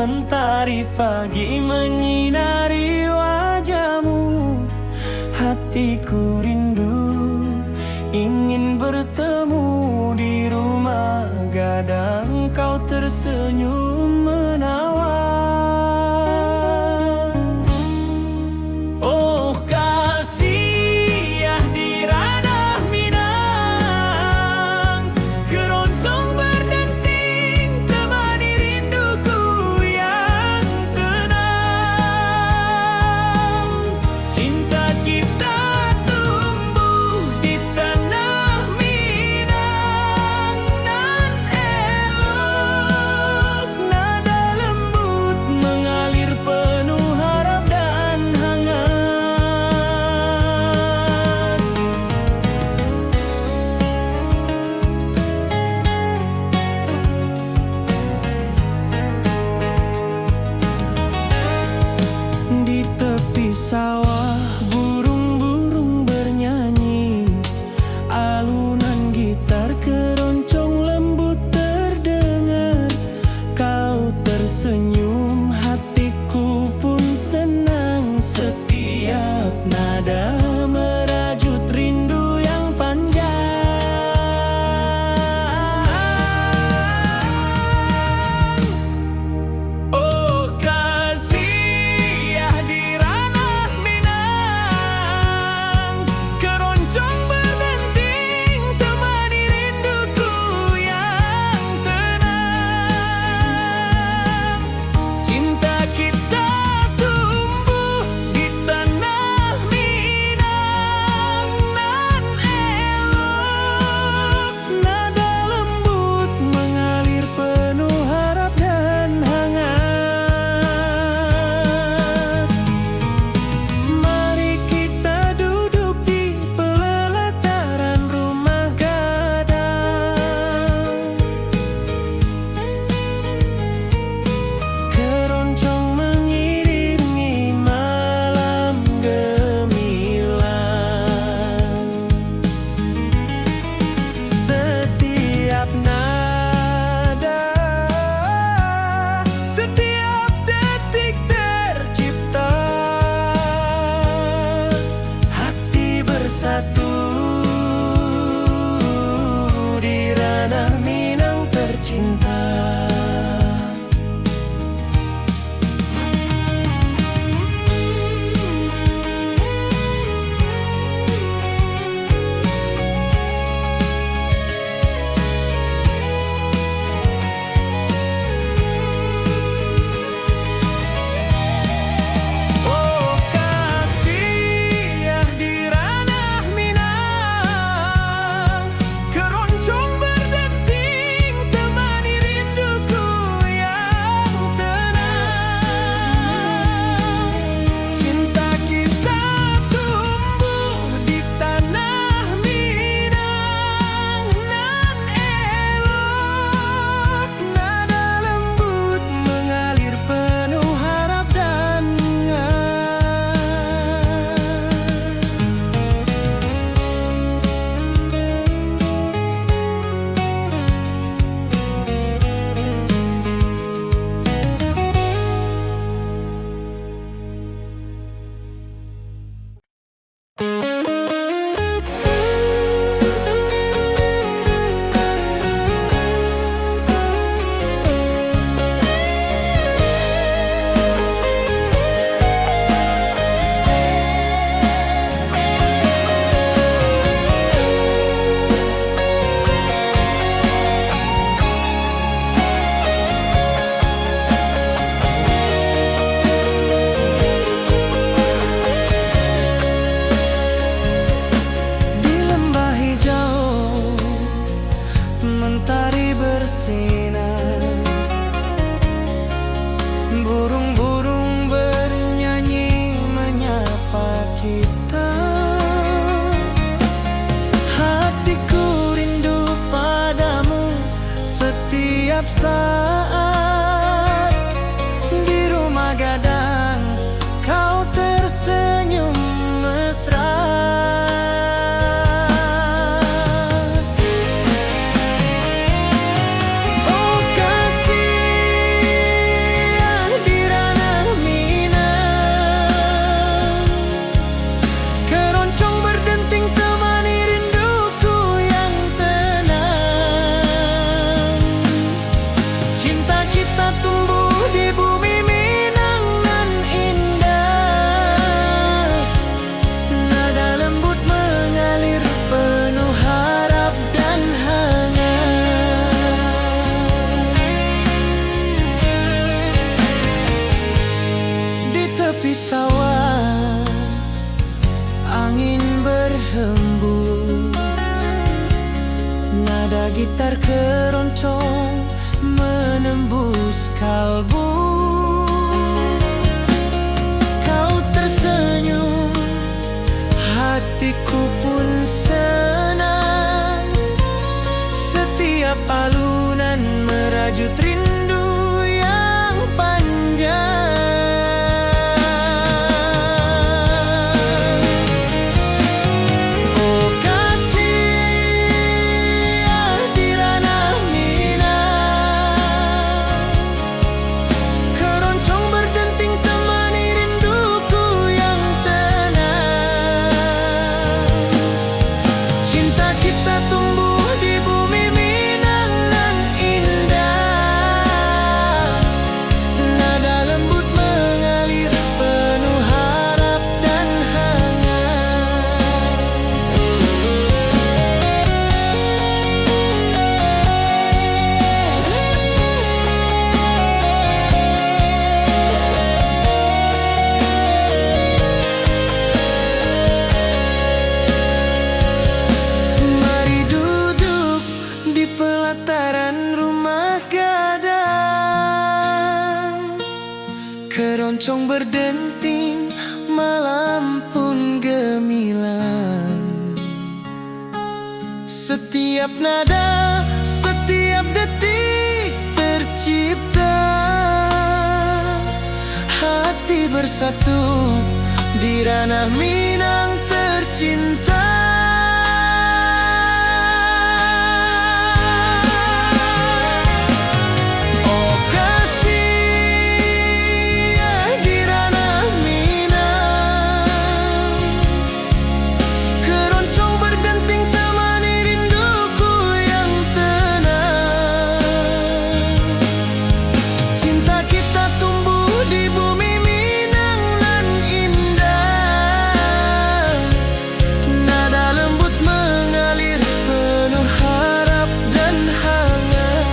Mentari pagi menyinari wajahmu. Hatiku rindu ingin bertemu di rumah gadang. Kau tersenyum menawan. Oh kasih ya di ranah Minang, keroncong berdenting temani rinduku yang tenang. Cinta kita tumbuh di tanah Minang, nan elok nada lembut mengalir penuh harap dan hangat. Di tepi sawah burung-burung bernyanyi, alunan gitar keroncong lembut terdengar. Kau tersenyum, hatiku pun senang. Setiap nada merajut rindu yang panjang. Oh kasih ya di ranah Minang, keroncong berdenting temani rinduku yang tenang. Cinta kita tumbuh di tanah tepi sawah, angin berhembus, nada gitar keroncong menembus kalbu. Kau tersenyum, hatiku pun senang. Setiap alunan merajut rindu yang panjang. Oh kasih di ranah Minang, keroncong berdenting temani rinduku yang tenang. Cinta kita tumbuh di bumi Minang nan indah, nada lembut mengalir penuh harap dan hangat. Mari duduk di pelataran rumah gadang, keroncong berdenting, malam pun gemilang. Setiap nada, setiap detik tercipta, hati bersatu di ranah Minang tercinta. Oh kasih di ranah Minang, keroncong berdenting temani rinduku yang tenang. Cinta kita tumbuh di bumi Minang nan indah, nada lembut mengalir penuh harap dan hangat.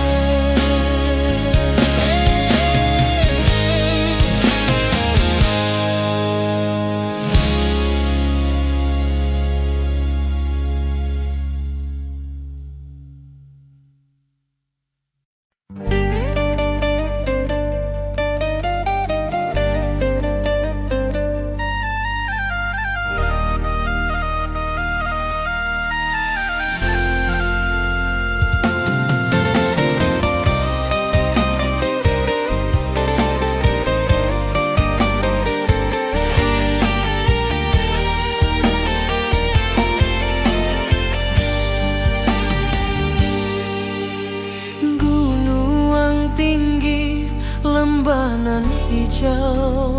Gunung tinggi, lembah nan hijau,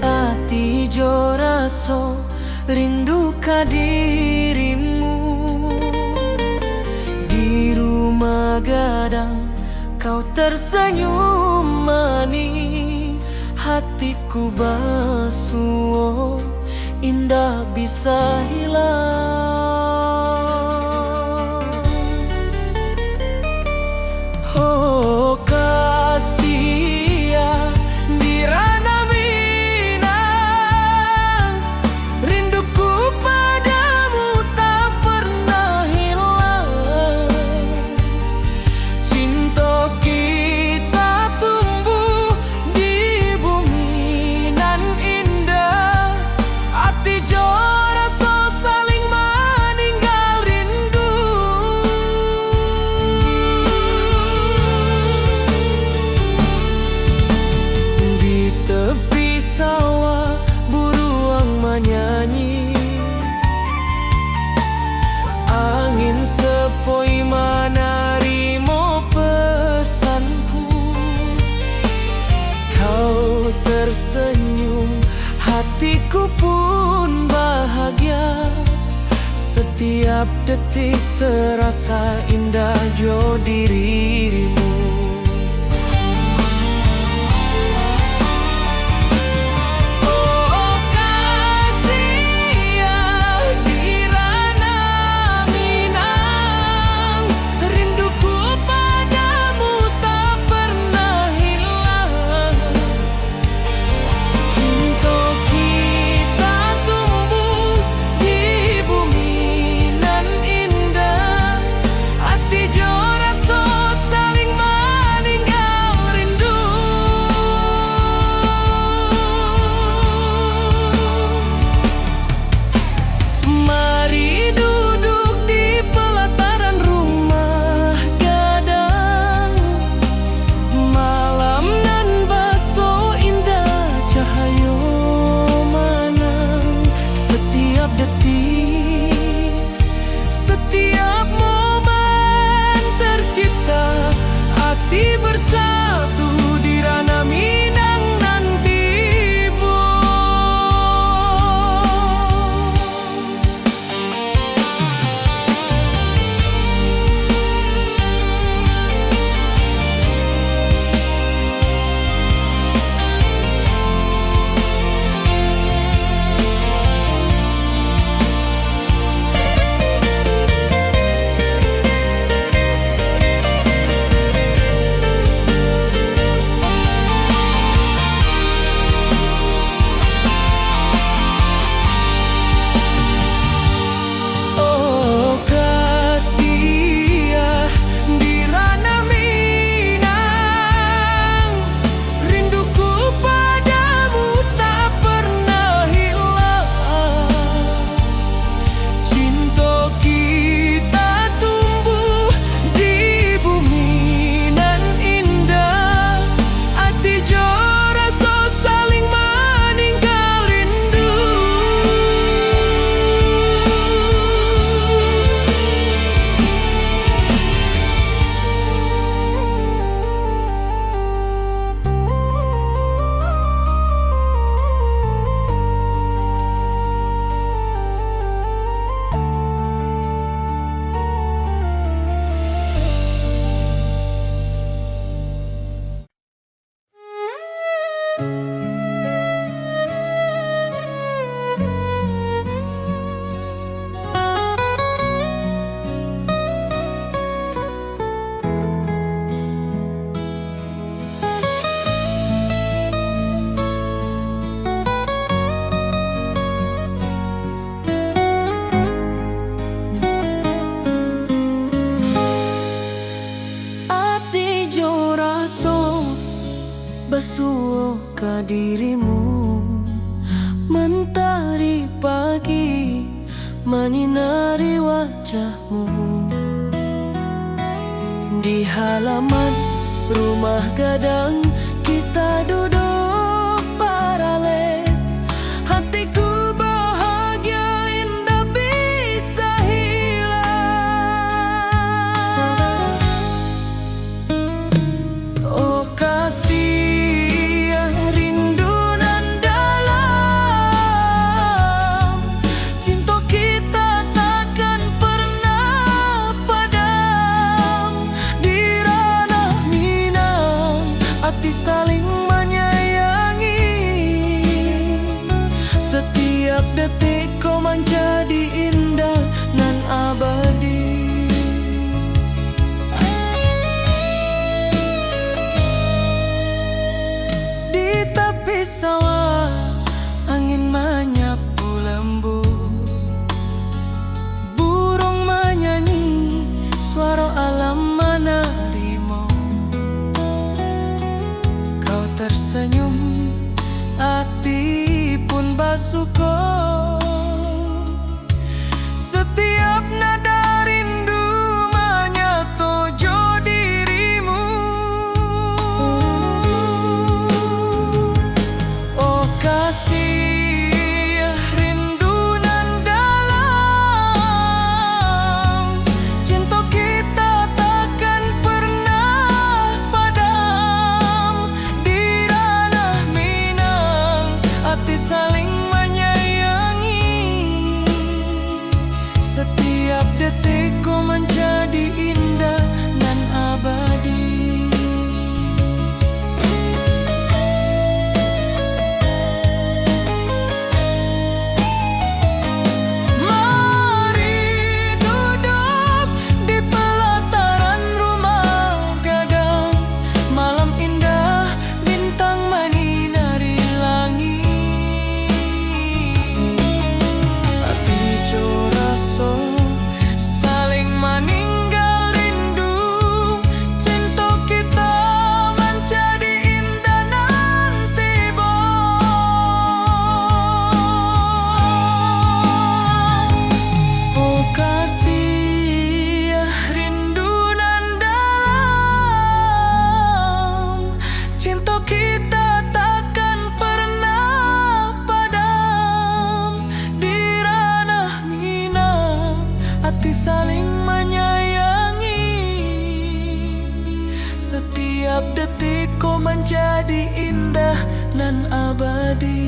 hati jo raso rindu ka dirimu. Di rumah gadang kau tersenyum manis, hatiku basuh indah bisa hilang. Oh kasih di ranah Minang, rinduku padamu tak pernah hilang. Cinta kita tumbuh di bumi nan indah, hati jo rasa saling meninggal rindu. Di tepi sawah buruang menyanyi, angin sepoi menarimo pesanku. Kau tersenyum, hatiku pun bahagia. Setiap detik terasa indah jo dirimu. Oh kasih di ranah Minang, rinduku padamu tak pernah hilang. Ati jo raso basuh ke dirimu, mentari pagi menyinari wajahmu. Di halaman rumah gadang kita duduk paralel. Hatiku bahagia indah bisa hilang. Oh kasih rindu nan dalam, cinta kita takkan pernah padam. Di ranah Minang hati saling menyayangi, setiap detik kau menjadi indah nan abadi. Di tepi sawah angin menyapu lembut, burung menyanyi, suara alam menerimu. Kau tersenyum, hati pun bersyukur. Setiap nada rindu menyatu jo dirimu. Oh kasih rindu nan dalam, cinta kita takkan pernah padam. Di ranah Minang hati saling menyayangi, setiap detik kau menjadi indah dan abadi. Mari duduk di pelataran rumah gadang, malam indah bintang menyinari langit. Hati jo raso saling meninggal rindu, cinta kita menjadi indah nanti bo. Oh kasih rindu nan dalam, cinta kita takkan pernah padam. Di ranah Minang hati saling menyayangi, setiap detik kau menjadi indah nan abadi.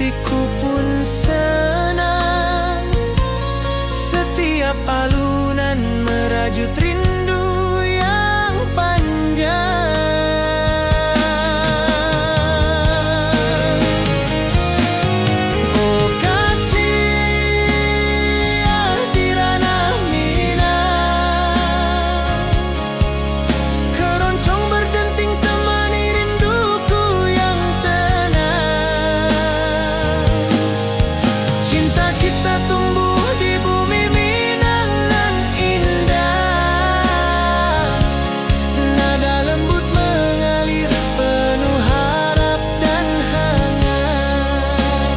hatiku pun senang. Setiap alunan merajut rindu yang panjang. Oh kasih di ranah Minang, keroncong berdenting temani rinduku yang tenang. Cinta kita tumbuh di bumi Minang nan indah. Nada lembut mengalir penuh harap dan hangat.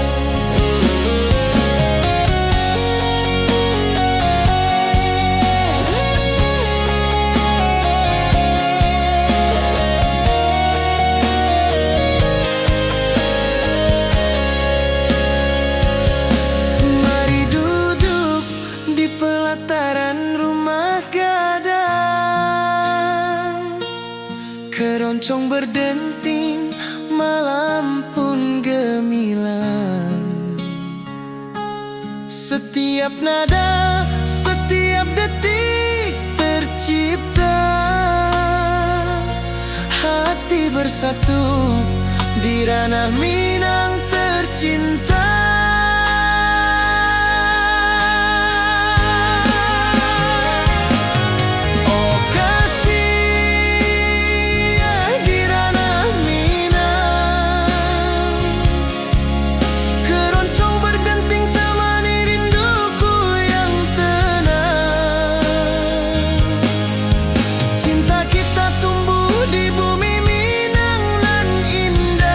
Mari duduk di pelataran rumah gadang, keroncong berdenting, malam pun gemilang. Setiap nada, setiap detik tercipta, hati bersatu di ranah Minang tercinta. Oh kasih di ranah Minang, keroncong berdenting temani rinduku yang tenang. Cinta kita tumbuh di bumi Minang nan indah.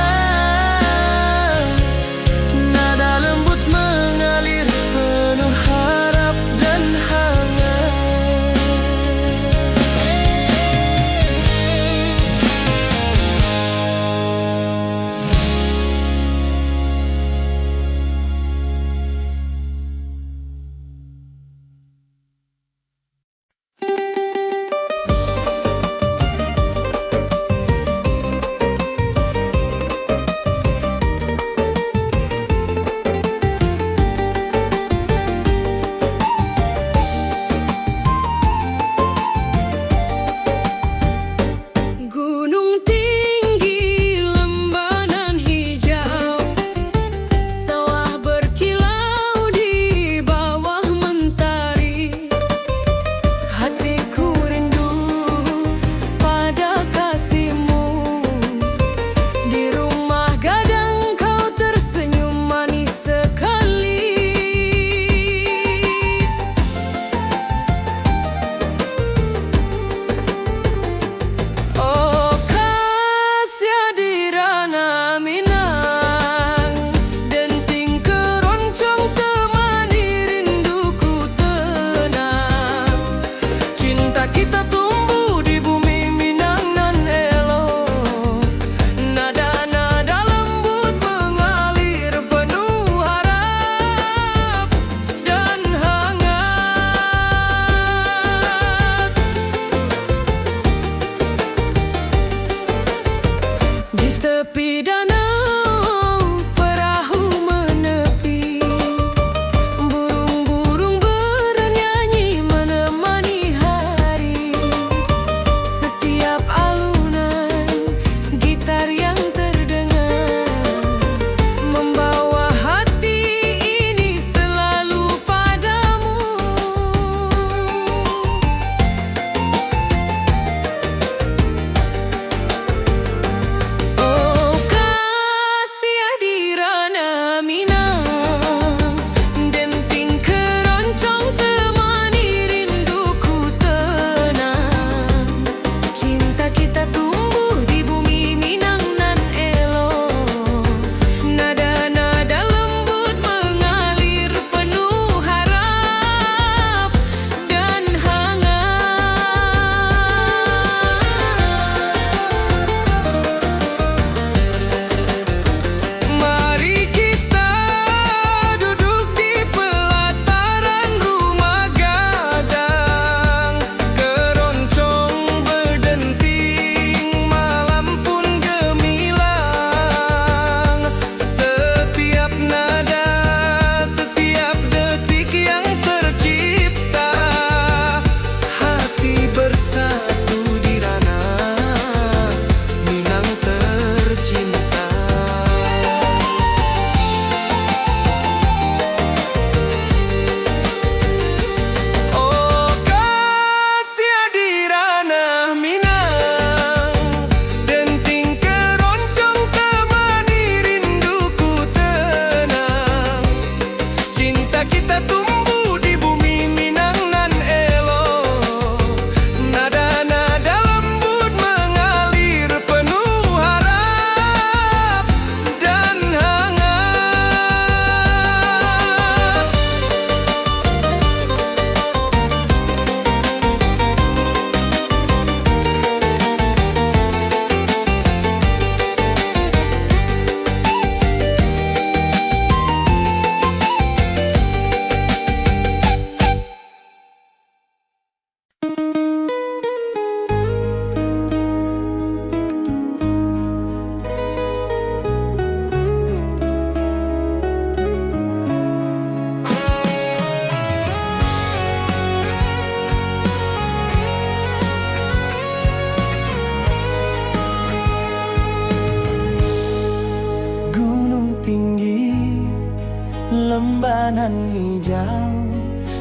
rembanan hijau,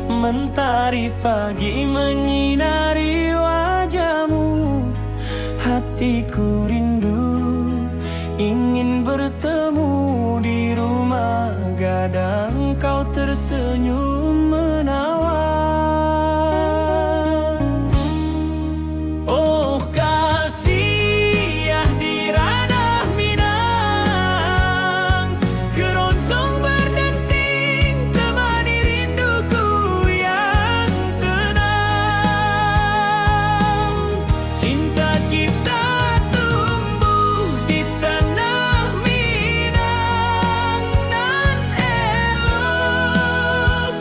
mentari pagi menyinari wajahmu. Hatiku rindu ingin bertemu di rumah gadang, kau tersenyum menawan. Oh kasih ya di ranah Minang, keroncong berdenting temani rinduku yang tenang. Cinta kita tumbuh di tanah Minang, nan elok,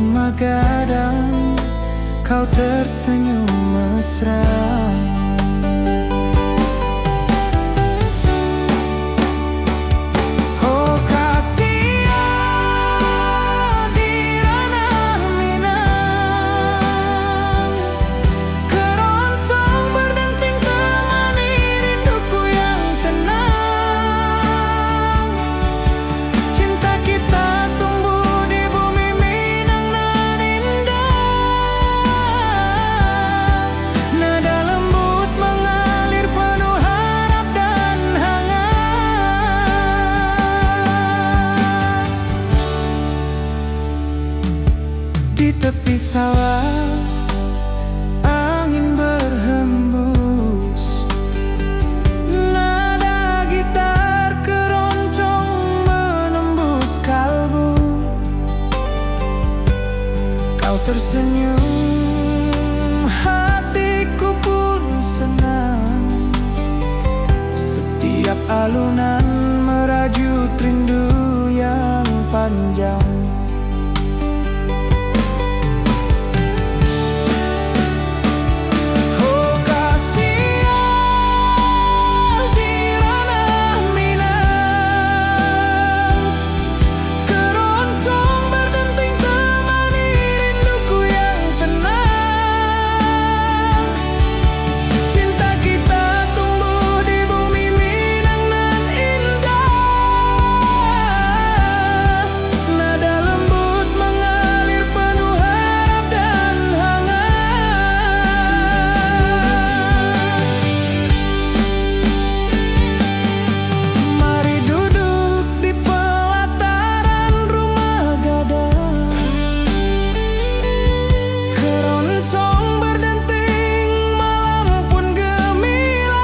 rumah gadang, kau tersenyum mesra. Oh kasihan di ranah Minang, keroncong berdenting temani rinduku yang tenang. Cinta kita tumbuh di bumi Minang nan indah. Nada lembut mengalir penuh harap dan hangat. Di tepi sawah angin berhembus, nada gitar keroncong menembus kalbu. Kau tersenyum, hatiku pun senang. Setiap alunan merajut rindu yang panjang. Oh kasihan di ranah Minang, keroncong berdenting temani rinduku yang tenang. Cinta kita tumbuh di bumi Minang nan indah. Nada lembut mengalir penuh harap dan hangat. Mari duduk di pelataran rumah gadang, keroncong berdenting malam pun gemilang.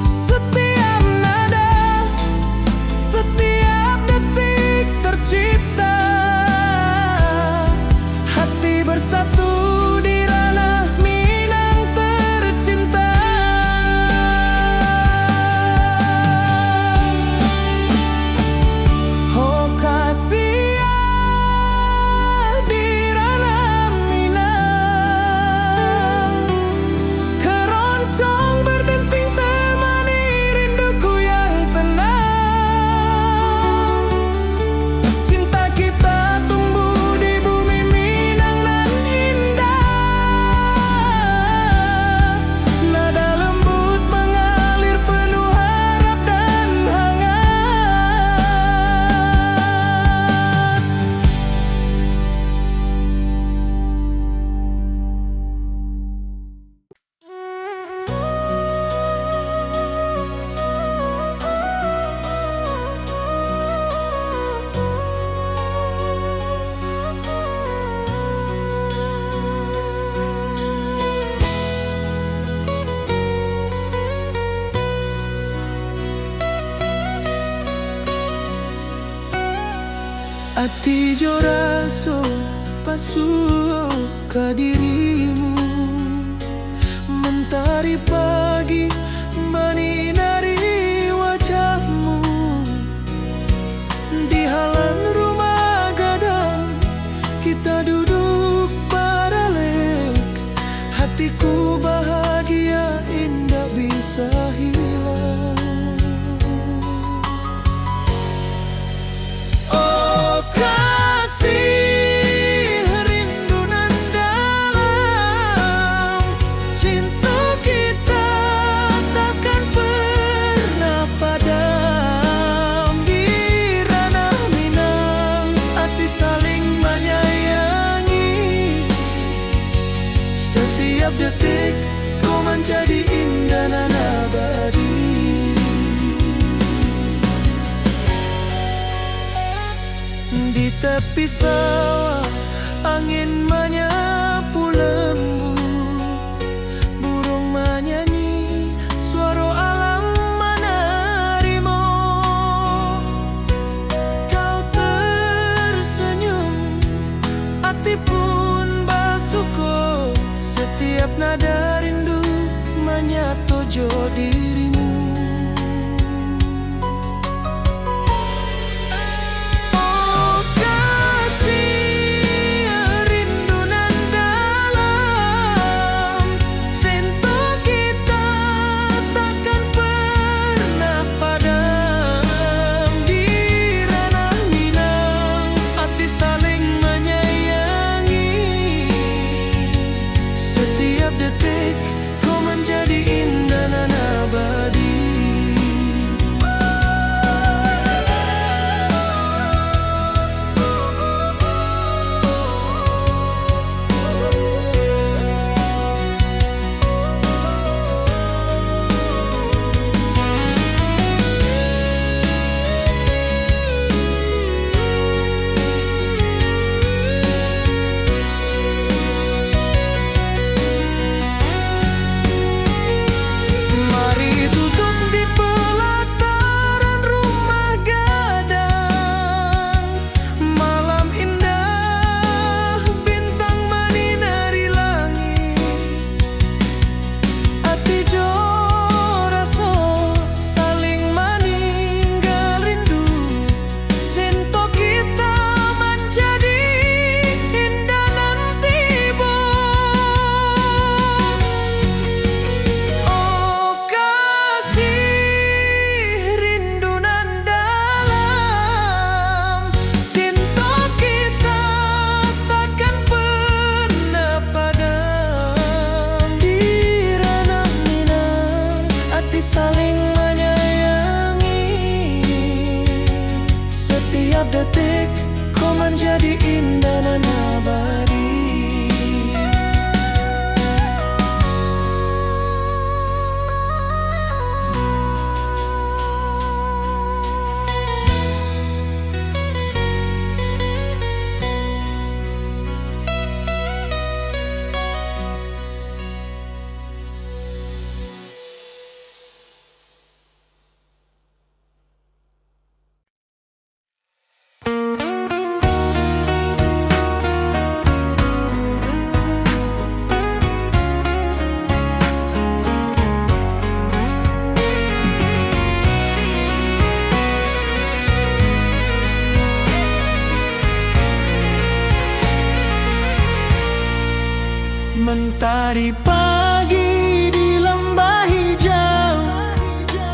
Setiap nada, setiap detik tercipta, hati bersatu di ranah Minang tercinta. Oh kasihan di ranah Minang, keroncong berdenting temani rinduku yang tenang. Cinta kita tumbuh di bumi Minang nan indah. Nada lembut mengalir penuh harap dan hangat. Ati jo raso pasuh ke dirimu, mentari pagi menyinari wajahmu. Di halan rumah gadang kita duduk baralek, hatiku bahagia indah bisa hilang. Oh kasih rindu nan dalam, cinta kita takkan pernah padam. Di ranah Minang hati saling menyayangi, setiap detik kau menjadi indah nan abadi. Di tepi sawah angin menyapu lembut, burung menyanyi, suara alam menerima. Kau tersenyum, hati pun bersyukur. Setiap nada rindu menyatu jo dirimu. Oh kasih detik kau menjadi indah dan abadi. Mentari pagi di lembah hijau,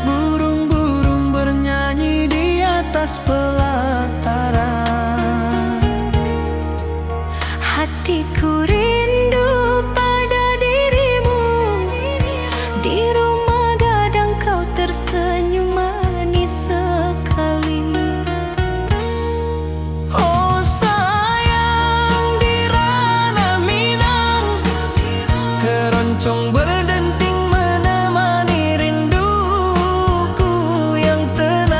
burung-burung bernyanyi di atas pelataran. Hatiku rindu pada dirimu, di rumah gadang kau tersenyum manis sekali. Oh sayang, di ranah Minang keroncong berdenting menemani rinduku yang tenang.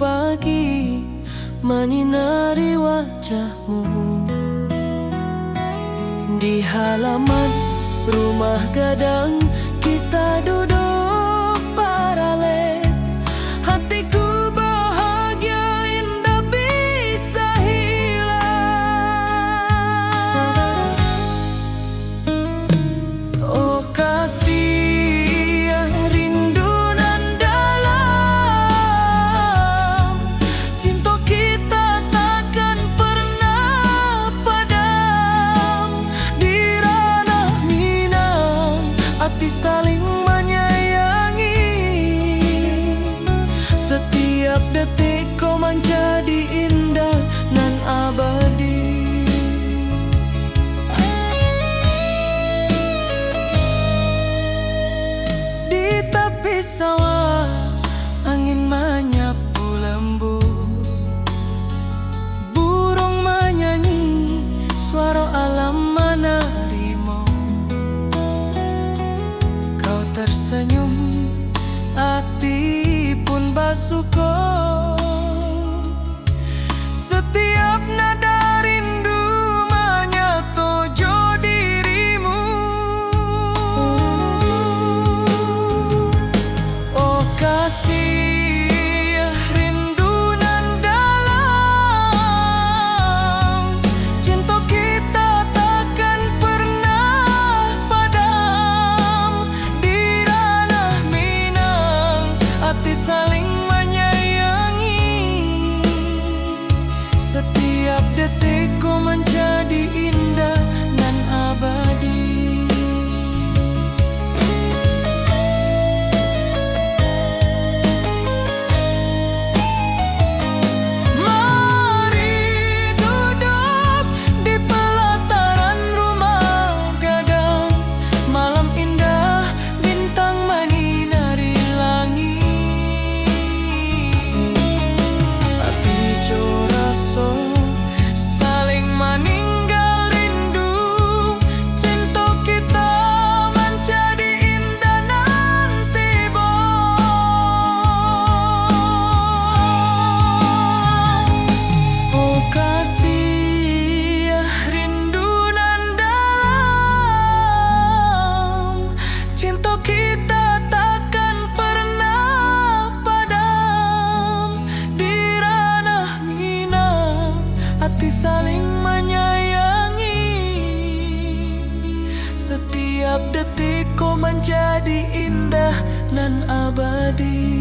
pagi menyinari wajahmu. Di halaman rumah gadang kita duduk paralel. Hatiku bahagia indah bisa hilang. Oh kasih rindu nan dalam, cinta kita takkan pernah padam. Di ranah Minang hati saling menyayangi. Setiap detik kau menjadi indah nan abadi. Di tepi sawah angin menyapu lembut, burung menyanyi, suara alam menerimu. Kau tersenyum, hati pun bersyukur. Setiap nada rindu menyatu dirimu. Oh kasih rindu nan dalam, cinta kita takkan pernah padam. Di ranah Minang hati saling menyayangi. Setiap detikku menjadi indah dan abadi. Mari duduk di pelataran rumah gadang. Malam indah, bintang menyinari langit. Hati coraso saling meninggal rindu. Cinta kita menjadi indah nanti oh kasih rindu nan dalam, cinta kita takkan pernah padam. Di ranah Minang hati saling menyayangi. Setiap detik kau menjadi indah nan abadi.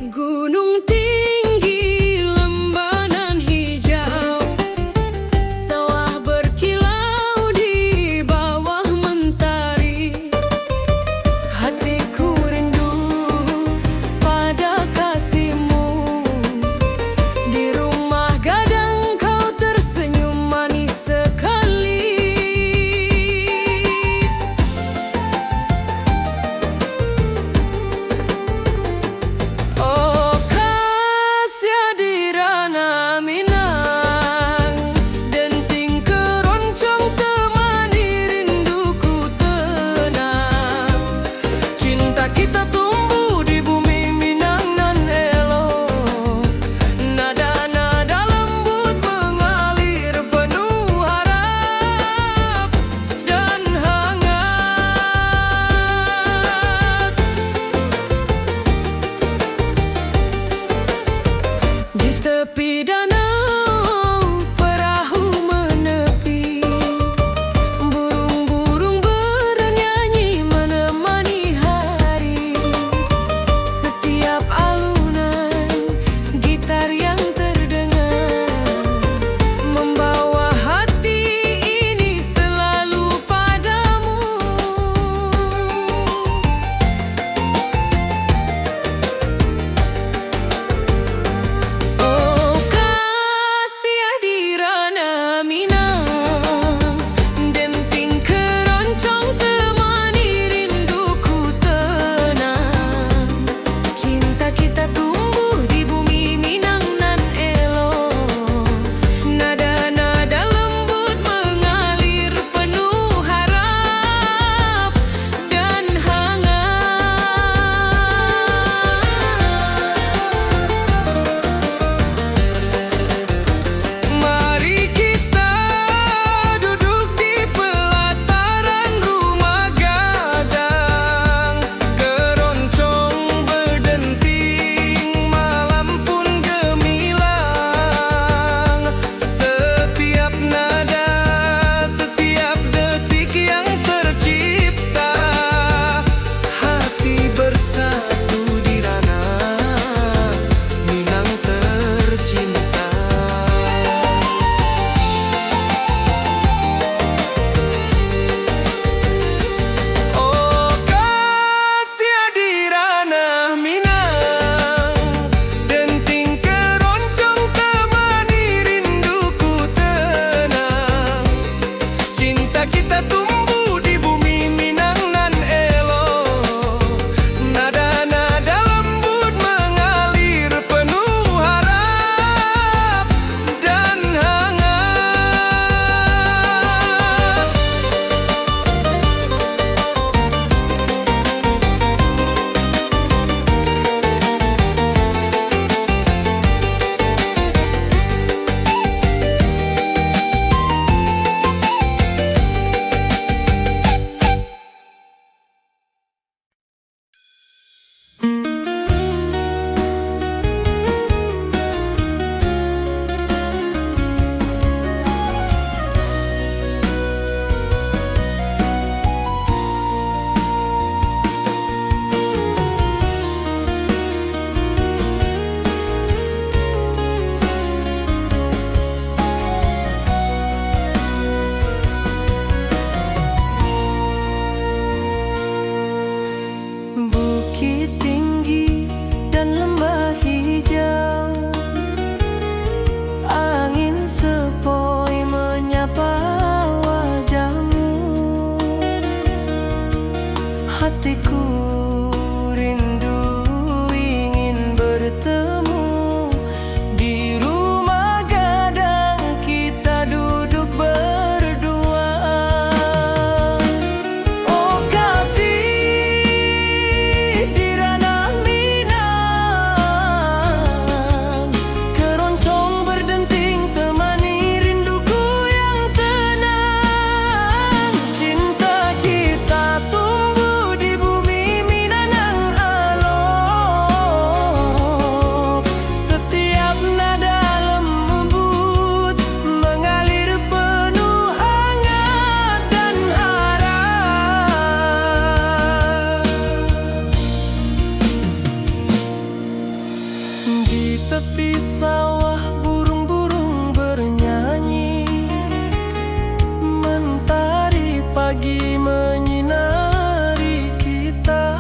Gunung tinggi, lembah nan hijau, sawah berkilau di bawah mentari. Hatiku rindu pada kasihmu. Di rumah gadang kau tersenyum manis sekali. Oh kasih di ranah Minang, denting keroncong temani rinduku tenang. Cinta kita tumbuh di bumi Minang nan elok. Nada-nada lembut mengalir penuh harap dan hangat. Di tepi danau perahu menepi, burung-burung bernyanyi menemani hari. bukit tinggi dan lembah hijau. Angin sepoi menyapa wajahmu. Hatiku rindu ingin bertemu di rumah gadang kita duduk berdua. Oh kasih di ranah Minang, keroncong berdenting temani rinduku yang tenang. Cinta kita tumbuh di bumi Minang alok. Setiap nada lembut mengalir penuh hangat dan harap. Di tepi sawah burung-burung bernyanyi, mentari pagi menyinari kita.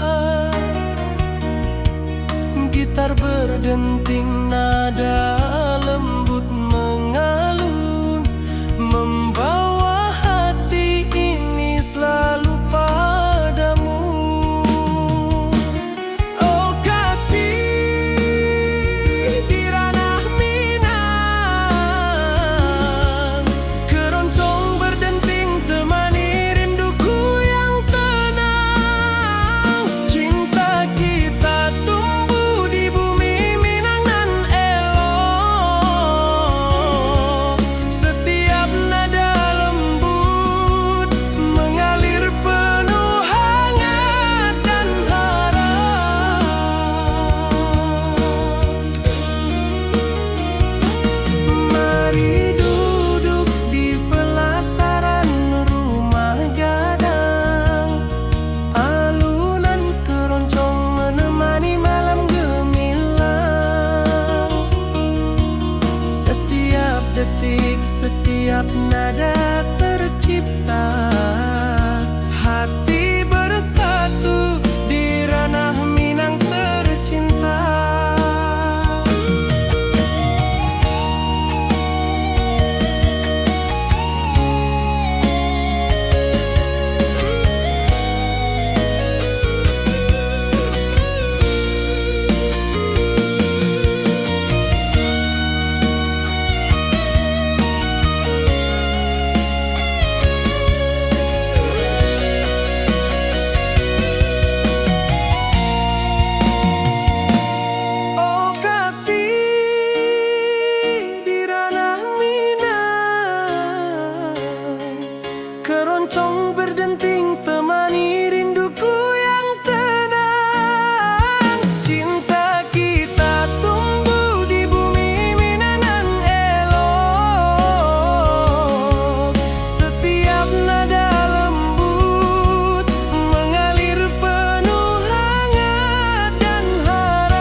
Gitar berdenting nada lembut mengalun, membawa hati ini selalu padamu. Oh kasih di ranah Minang, keroncong berdenting temani rinduku yang tenang. Cinta kita tumbuh di bumi Minang nan elok. Setiap nada lembut mengalir penuh hangat dan harap. Mari duduk di pelataran rumah gadang, alunan keroncong menemani malam gemilang. Setiap detik, setiap nada tercipta, hati bersatu di ranah Minang tercinta. Oh kasih di ranah Minang, keroncong berdenting temani rinduku yang tenang. Cinta kita tumbuh di bumi Minang nan elok. Setiap nada lembut mengalir penuh hangat dan harap.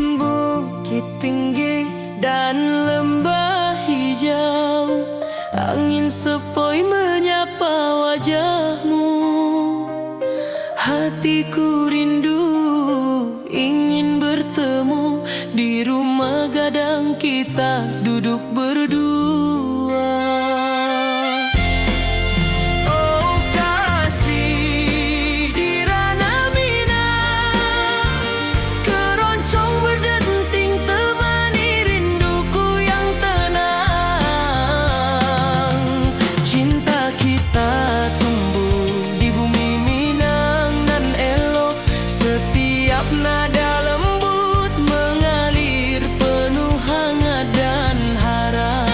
Bukit tinggi dan lembah hijau, angin sepoi menyapa wajahmu. Hatiku rindu ingin bertemu di rumah gadang kita duduk berdua. Oh kasih di ranah Minang, keroncong berdenting temani rinduku yang tenang. Cinta kita tumbuh di bumi Minang nan elok. Setiap nada lembut mengalir penuh hangat dan harap.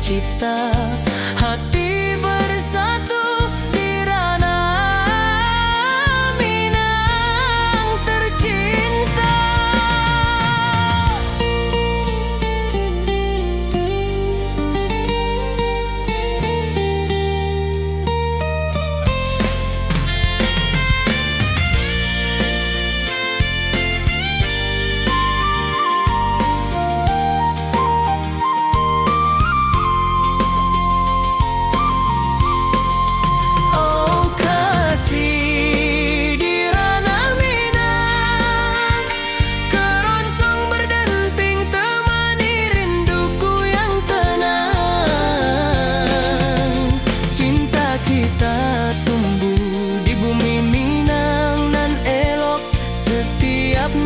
tercipta, hati bersatu di ranah Minang tercinta.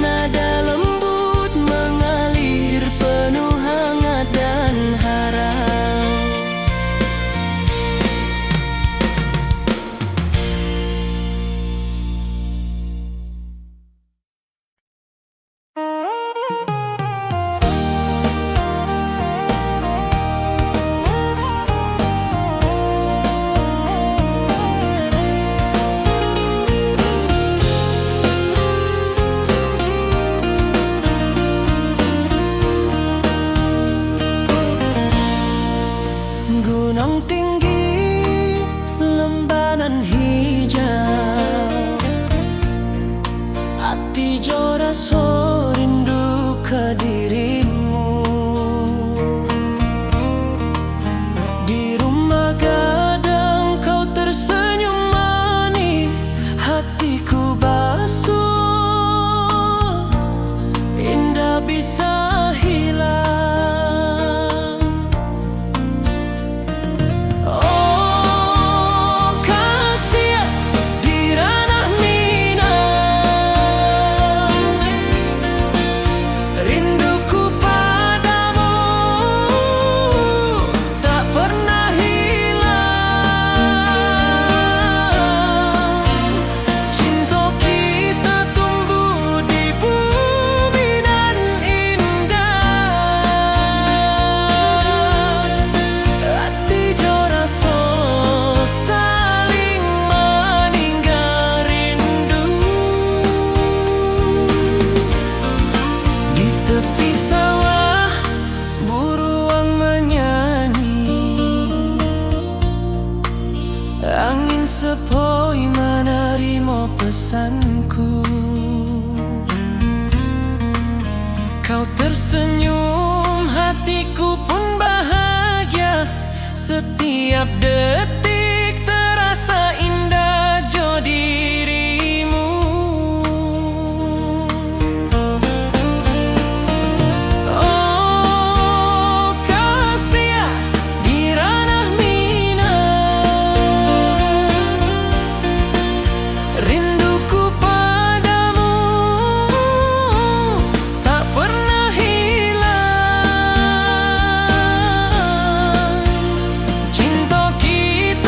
Nada lembut mengalir penuh hangat dan harap. Gunung tinggi, lembanan hijau, hati jora so rindu ke dirimu. Di rumah gadang kau tersenyum manis, hatiku basuh, indah bisa hilang. Angin sepoi menerima pesanku. Kau tersenyum, hatiku pun bahagia. Setiap detik terasa indah jo dirimu. Oh kasih di ranah rinduku padamu tak pernah hilang. Cinta kita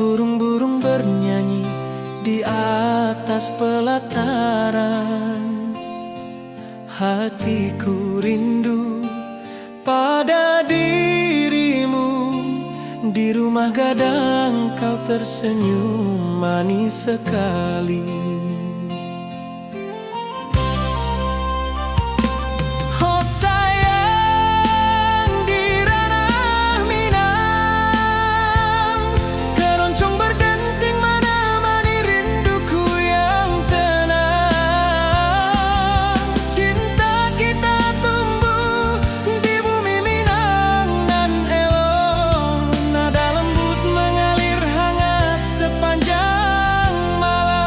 burung-burung bernyanyi di atas pelataran. Hatiku rindu pada dirimu, di rumah gadang kau tersenyum manis sekali. Oh sayang, di ranah Minang keroncong berdenting menemani rinduku yang tenang. Cinta kita tumbuh di bumi Minang nan elok, nada lembut mengalir hangat sepanjang malam.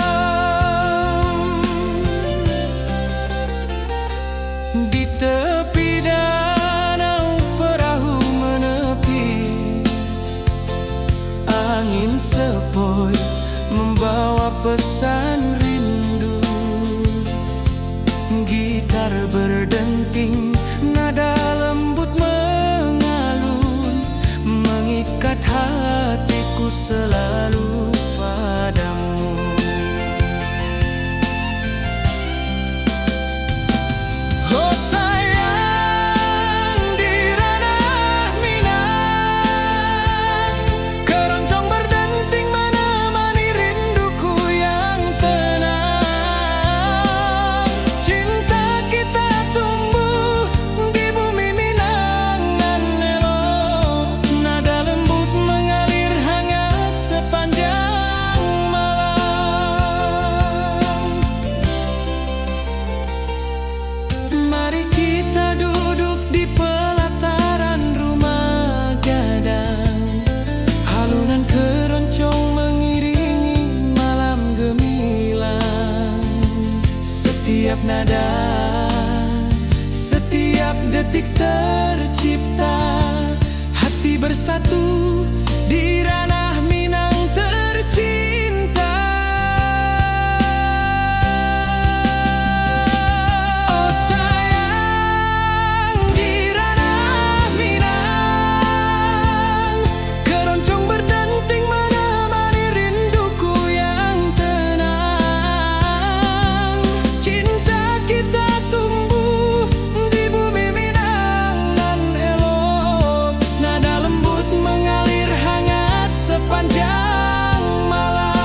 Di tepi danau perahu menepi, angin sepoi membawa pesan rindu. Gitar berdenting, nada lembut mengalun, mengikat hatiku selalu padamu. Oh sayang, di ranah Minang keroncong berdenting menemani rinduku yang tenang. Cinta kita tumbuh di bumi Minang nan elok, nada lembut mengalir hangat sepanjang malam. Mari kita duduk di pelataran rumah gadang, halunan keroncong mengiringi malam gemilang. Setiap nada, setiap detik tercipta, hati bersatu di ranah Minang tercinta. Oh sayang, di ranah Minang keroncong berdenting menemani rinduku yang tenang. Cinta kita tumbuh di bumi Minang nan elok, nada lembut mengalir hangat sepanjang malam.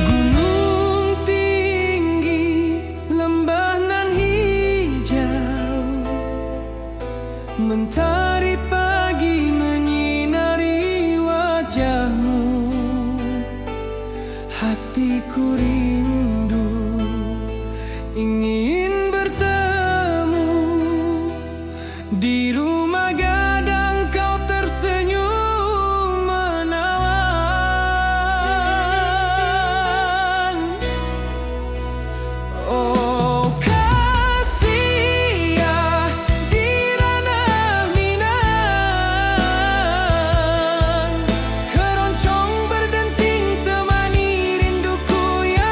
Gunung tinggi, lembah nan hijau, mentari pagi menyinari wajahmu. Hatiku rindu ingin bertemu di rumah gadang kau tersenyum menawan. Oh kasih ya, di ranah Minang keroncong berdenting temani rinduku yang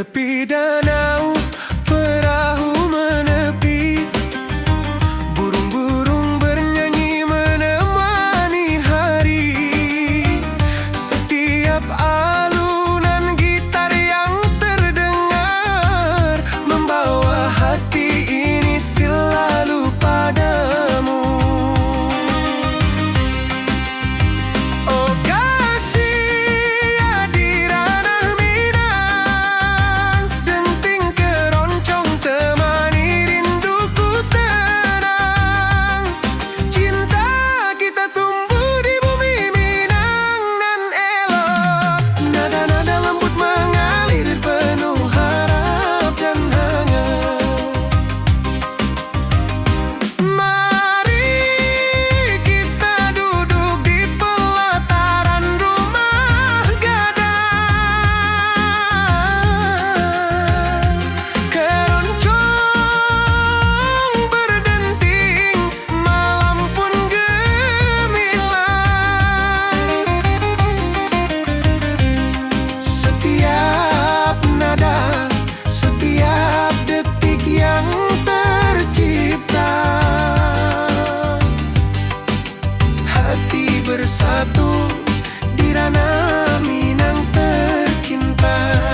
tepi danau perahu menepi, burung-burung bernyanyi menemani hari. Setiap alunan gitar yang terdengar membawa hati ini selalu padamu. Oh kasih di ranah Minang, denting keroncong temani rinduku tenang. Cinta kita tumbuh di bumi Minang nan elok, nada-nada lembut mengalir penuh harap dan hangat. Mari kita duduk di pelataran rumah gadang. Keroncong berdenting, malam pun gemilang. Setiap nada, setiap detik yang tercipta, hati bersatu di ranah Minang tercinta.